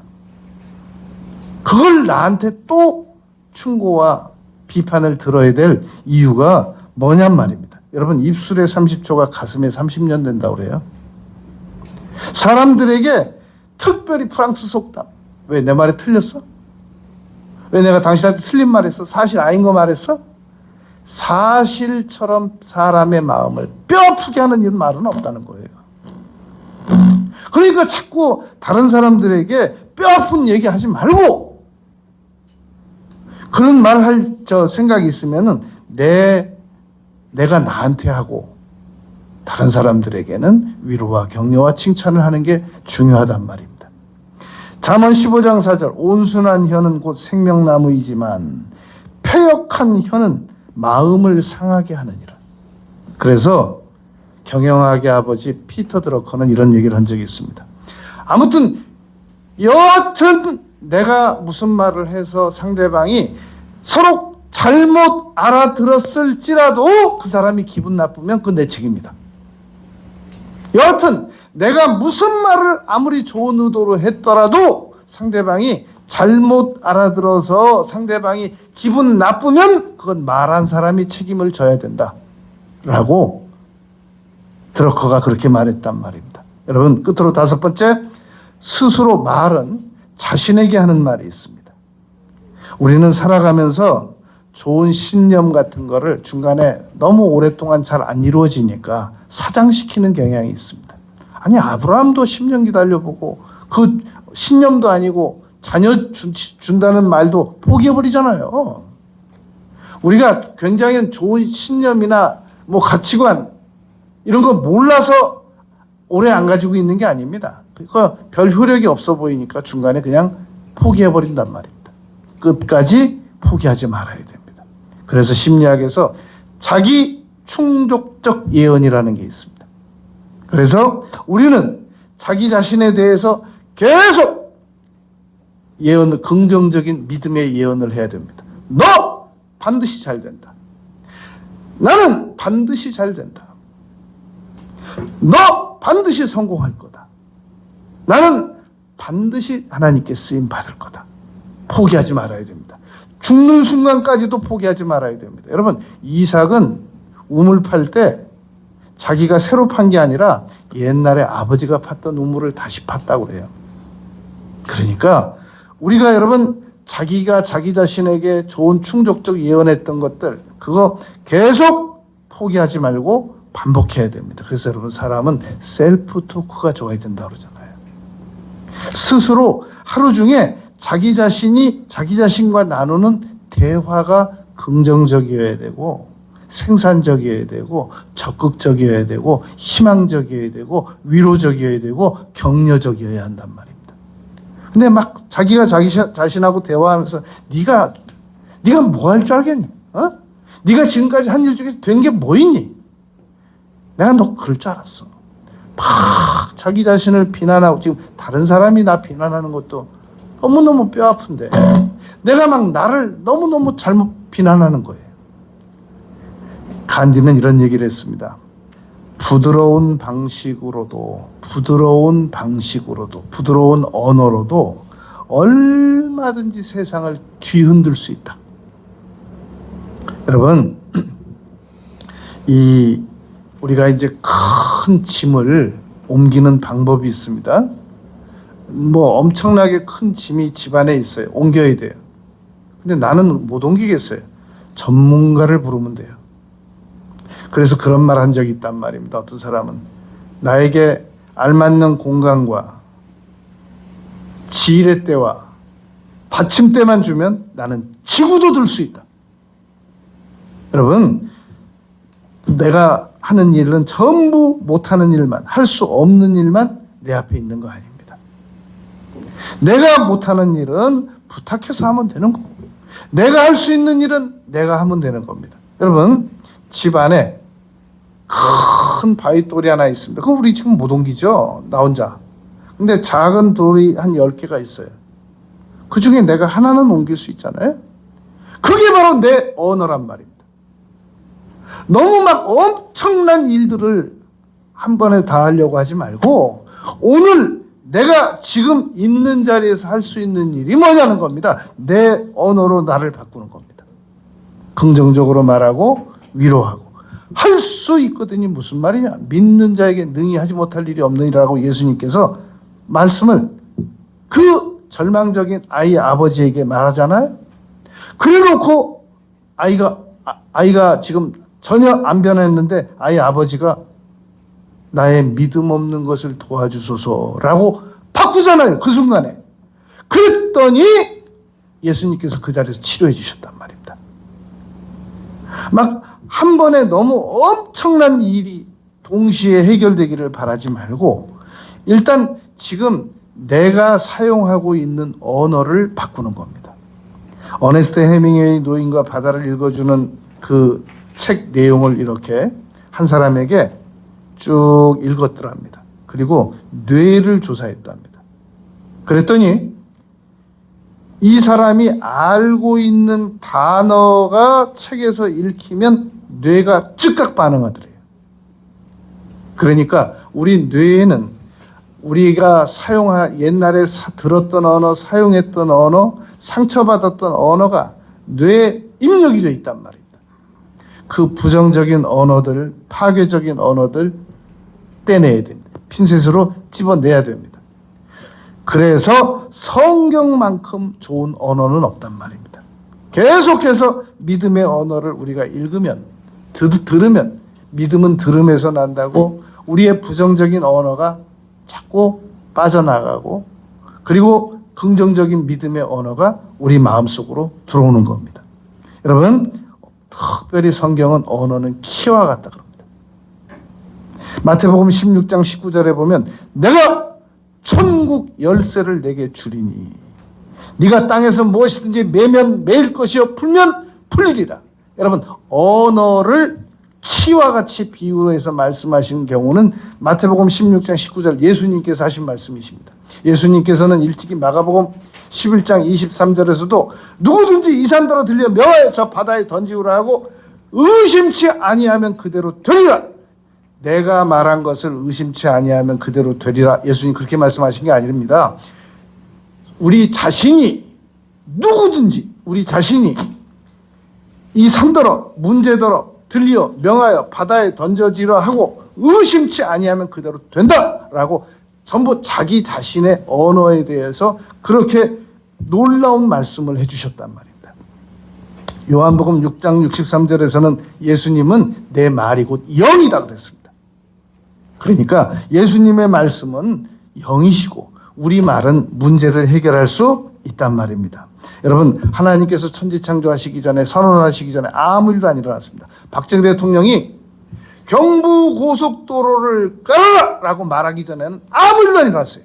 그걸 나한테 또 충고와 비판을 들어야 될 이유가 뭐냔 말입니다. 여러분, 입술에 30초가 가슴에 30년 된다고 그래요. 사람들에게 특별히 프랑스 속담. 왜 내 말이 틀렸어? 왜 내가 당신한테 틀린 말 했어? 사실 아닌 거 말했어? 사실처럼 사람의 마음을 뼈아프게 하는 이런 말은 없다는 거예요. 그러니까 자꾸 다른 사람들에게 뼈아픈 얘기 하지 말고, 그런 말 할 생각이 있으면은 내가 나한테 하고 다른 사람들에게는 위로와 격려와 칭찬을 하는 게 중요하단 말입니다. 잠언 15장 4절, 온순한 혀는 곧 생명나무이지만 패역한 혀는 마음을 상하게 하느니라. 그래서 경영학의 아버지 피터 드러커는 이런 얘기를 한 적이 있습니다. 아무튼 여하튼 내가 무슨 말을 해서 상대방이 서로 잘못 알아들었을지라도 그 사람이 기분 나쁘면 그건 내 책임이다. 여하튼 내가 무슨 말을 아무리 좋은 의도로 했더라도 상대방이 잘못 알아들어서 상대방이 기분 나쁘면 그건 말한 사람이 책임을 져야 된다 라고 드러커가 그렇게 말했단 말입니다. 여러분, 끝으로 5번째, 스스로 말은 자신에게 하는 말이 있습니다. 우리는 살아가면서 좋은 신념 같은 거를 중간에 너무 오랫동안 잘 안 이루어지니까 사장시키는 경향이 있습니다. 아니, 아브라함도 10년 기다려보고 그 신념도 아니고 자녀 준다는 말도 포기해버리잖아요. 우리가 굉장히 좋은 신념이나 가치관 이런 거 몰라서 오래 안 가지고 있는 게 아닙니다. 그러니까 별 효력이 없어 보이니까 중간에 그냥 포기해버린단 말입니다. 끝까지 포기하지 말아야 됩니다. 그래서 심리학에서 자기 충족적 예언이라는 게 있습니다. 그래서 우리는 자기 자신에 대해서 계속 예언을, 긍정적인 믿음의 예언을 해야 됩니다. 너 반드시 잘 된다. 나는 반드시 잘 된다. 너 반드시 성공할 거다. 나는 반드시 하나님께 쓰임 받을 거다. 포기하지 말아야 됩니다. 죽는 순간까지도 포기하지 말아야 됩니다. 여러분, 이삭은 우물 팔 때 자기가 새로 판 게 아니라 옛날에 아버지가 팠던 우물을 다시 팠다고 그래요. 그러니까 우리가 여러분, 자기가 자기 자신에게 좋은 충족적 예언했던 것들, 그거 계속 포기하지 말고 반복해야 됩니다. 그래서 여러분, 사람은 셀프 토크가 좋아야 된다고 그러잖아요. 스스로 하루 중에 자기 자신이 자기 자신과 나누는 대화가 긍정적이어야 되고 생산적이어야 되고 적극적이어야 되고 희망적이어야 되고 위로적이어야 되고 격려적이어야 한단 말입니다. 근데 막 자기가 자기 자신하고 대화하면서 네가 뭐 할 줄 알겠니? 네가 지금까지 한 일 중에서 된 게 뭐 있니? 내가 너 그럴 줄 알았어. 막 자기 자신을 비난하고, 지금 다른 사람이 나 비난하는 것도 너무너무 뼈 아픈데 내가 막 나를 너무너무 잘못 비난하는 거예요. 간디는 이런 얘기를 했습니다. 부드러운 부드러운 언어로도 얼마든지 세상을 뒤흔들 수 있다. 여러분, 우리가 이제 큰 짐을 옮기는 방법이 있습니다. 엄청나게 큰 짐이 집안에 있어요. 옮겨야 돼요. 근데 나는 못 옮기겠어요. 전문가를 부르면 돼요. 그래서 그런 말 한 적이 있단 말입니다. 어떤 사람은 나에게 알맞는 공간과 지일의 때와 받침대만 주면 나는 지구도 들 수 있다. 여러분, 내가 하는 일은 전부 못하는 일만, 할 수 없는 일만 내 앞에 있는 거 아닙니다. 내가 못하는 일은 부탁해서 하면 되는 거고, 내가 할 수 있는 일은 내가 하면 되는 겁니다. 여러분, 집 안에 큰 바위돌이 하나 있습니다. 그거 우리 지금 못 옮기죠? 나 혼자. 근데 작은 돌이 한 10개가 있어요. 그 중에 내가 하나는 옮길 수 있잖아요? 그게 바로 내 언어란 말입니다. 너무 막 엄청난 일들을 한 번에 다 하려고 하지 말고, 오늘 내가 지금 있는 자리에서 할 수 있는 일이 뭐냐는 겁니다. 내 언어로 나를 바꾸는 겁니다. 긍정적으로 말하고 위로하고. 할 수 있거든요. 무슨 말이냐? 믿는 자에게 능히 하지 못할 일이 없느니라고 예수님께서 말씀을 그 절망적인 아이 아버지에게 말하잖아요. 그래놓고 아이가 지금 전혀 안 변했는데 아이 아버지가 나의 믿음 없는 것을 도와주소서라고 바꾸잖아요. 그 순간에. 그랬더니 예수님께서 그 자리에서 치료해 주셨단 말입니다. 막 한 번에 너무 엄청난 일이 동시에 해결되기를 바라지 말고, 일단 지금 내가 사용하고 있는 언어를 바꾸는 겁니다. 어네스트 해밍웨이 노인과 바다를 읽어주는 그 책 내용을 이렇게 한 사람에게 쭉 읽었더랍니다. 그리고 뇌를 조사했답니다. 그랬더니 이 사람이 알고 있는 단어가 책에서 읽히면 뇌가 즉각 반응하더래요. 그러니까 우리 뇌에는 우리가 옛날에 들었던 언어, 사용했던 언어, 상처받았던 언어가 뇌에 입력이 되어 있단 말입니다. 그 부정적인 언어들, 파괴적인 언어들 떼내야 됩니다. 핀셋으로 집어내야 됩니다. 그래서 성경만큼 좋은 언어는 없단 말입니다. 계속해서 믿음의 언어를 우리가 읽으면, 들으면, 믿음은 들음에서 난다고 우리의 부정적인 언어가 자꾸 빠져나가고, 그리고 긍정적인 믿음의 언어가 우리 마음속으로 들어오는 겁니다. 여러분, 특별히 성경은 언어는 키와 같다 그럽니다. 마태복음 16장 19절에 보면 내가 천국 열쇠를 내게 주리니 네가 땅에서 무엇이든지 매면 매일 것이요 풀면 풀리리라. 여러분, 언어를 키와 같이 비유로 해서 말씀하신 경우는 마태복음 16장 19절 예수님께서 하신 말씀이십니다. 예수님께서는 일찍이 마가복음 11장 23절에서도 누구든지 이 산더러 들려 명하여 저 바다에 던지우라 하고 의심치 아니하면 그대로 되리라. 내가 말한 것을 의심치 아니하면 그대로 되리라. 예수님 그렇게 말씀하신 게 아닙니다. 우리 자신이, 누구든지 우리 자신이 이 산더러 문제더러 들려 명하여 바다에 던져지라 하고 의심치 아니하면 그대로 된다라고 전부 자기 자신의 언어에 대해서 그렇게 놀라운 말씀을 해주셨단 말입니다. 요한복음 6장 63절에서는 예수님은 내 말이 곧 영이다 그랬습니다. 그러니까 예수님의 말씀은 영이시고 우리 말은 문제를 해결할 수 있단 말입니다. 여러분, 하나님께서 천지창조하시기 전에, 선언하시기 전에 아무 일도 안 일어났습니다. 박정희 대통령이 경부고속도로를 깔아라! 라고 말하기 전에는 아무 일도 안 일어났어요.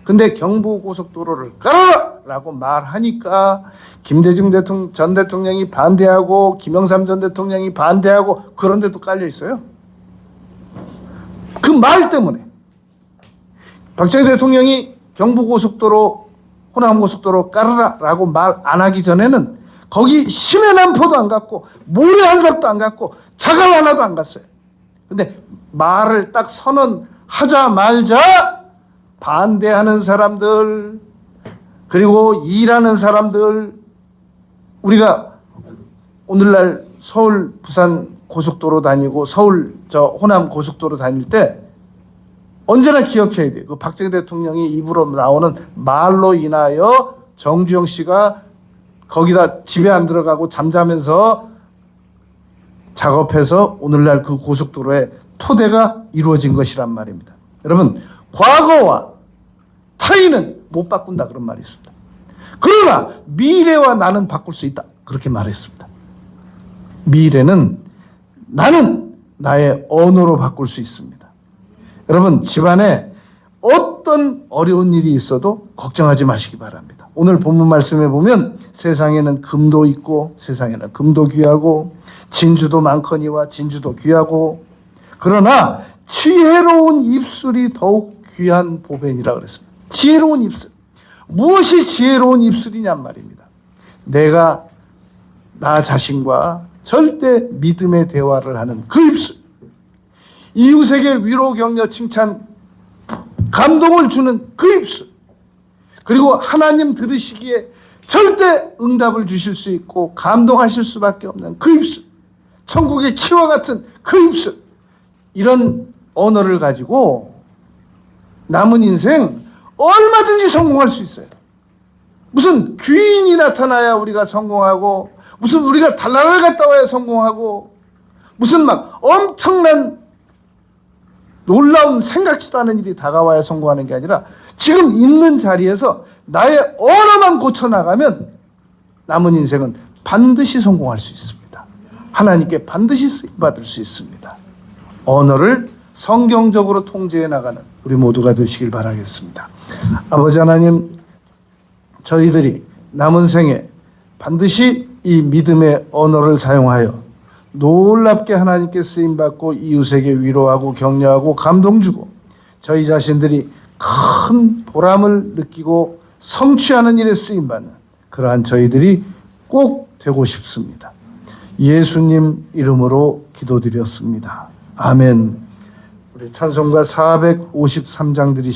근데 경부고속도로를 깔아라! 라고 말하니까 김대중 전 대통령이 반대하고 김영삼 전 대통령이 반대하고 그런데도 깔려 있어요. 그 말 때문에. 박정희 대통령이 경부고속도로, 호남고속도로 깔아라! 라고 말 안 하기 전에는 거기 심해 한 포도 안 갔고 모래 한 삽도 안 갔고 자갈 하나도 안 갔어요. 근데 말을 딱 선언하자마자 반대하는 사람들, 그리고 일하는 사람들, 우리가 오늘날 서울 부산 고속도로 다니고 서울 호남 고속도로 다닐 때 언제나 기억해야 돼요. 그 박정희 대통령이 입으로 나오는 말로 인하여 정주영 씨가 거기다 집에 안 들어가고 잠자면서 작업해서 오늘날 그 고속도로의 토대가 이루어진 것이란 말입니다. 여러분, 과거와 타인은 못 바꾼다 그런 말이 있습니다. 그러나 미래와 나는 바꿀 수 있다 그렇게 말했습니다. 미래는 나는 나의 언어로 바꿀 수 있습니다. 여러분 집안에 어떤 어려운 일이 있어도 걱정하지 마시기 바랍니다. 오늘 본문 말씀에 보면 세상에는 금도 있고 세상에는 금도 귀하고 진주도 많거니와 진주도 귀하고 그러나 지혜로운 입술이 더욱 귀한 보배니라 그랬습니다. 지혜로운 입술. 무엇이 지혜로운 입술이냔 말입니다. 내가 나 자신과 절대 믿음의 대화를 하는 그 입술. 이웃에게 위로 격려 칭찬 감동을 주는 그 입술. 그리고 하나님 들으시기에 절대 응답을 주실 수 있고 감동하실 수밖에 없는 그 입술. 천국의 키와 같은 그 입술. 이런 언어를 가지고 남은 인생 얼마든지 성공할 수 있어요. 무슨 귀인이 나타나야 우리가 성공하고 무슨 우리가 달나라를 갔다 와야 성공하고 무슨 막 엄청난 놀라운 생각지도 않은 일이 다가와야 성공하는 게 아니라 지금 있는 자리에서 나의 언어만 고쳐나가면 남은 인생은 반드시 성공할 수 있습니다. 하나님께 반드시 쓰임받을 수 있습니다. 언어를 성경적으로 통제해 나가는 우리 모두가 되시길 바라겠습니다. 아버지 하나님, 저희들이 남은 생에 반드시 이 믿음의 언어를 사용하여 놀랍게 하나님께 쓰임받고 이웃에게 위로하고 격려하고 감동 주고 저희 자신들이 큰 보람을 느끼고 성취하는 일에 쓰임받는 그러한 저희들이 꼭 되고 싶습니다. 예수님 이름으로 기도드렸습니다. 아멘. 우리 찬송가 453장 들이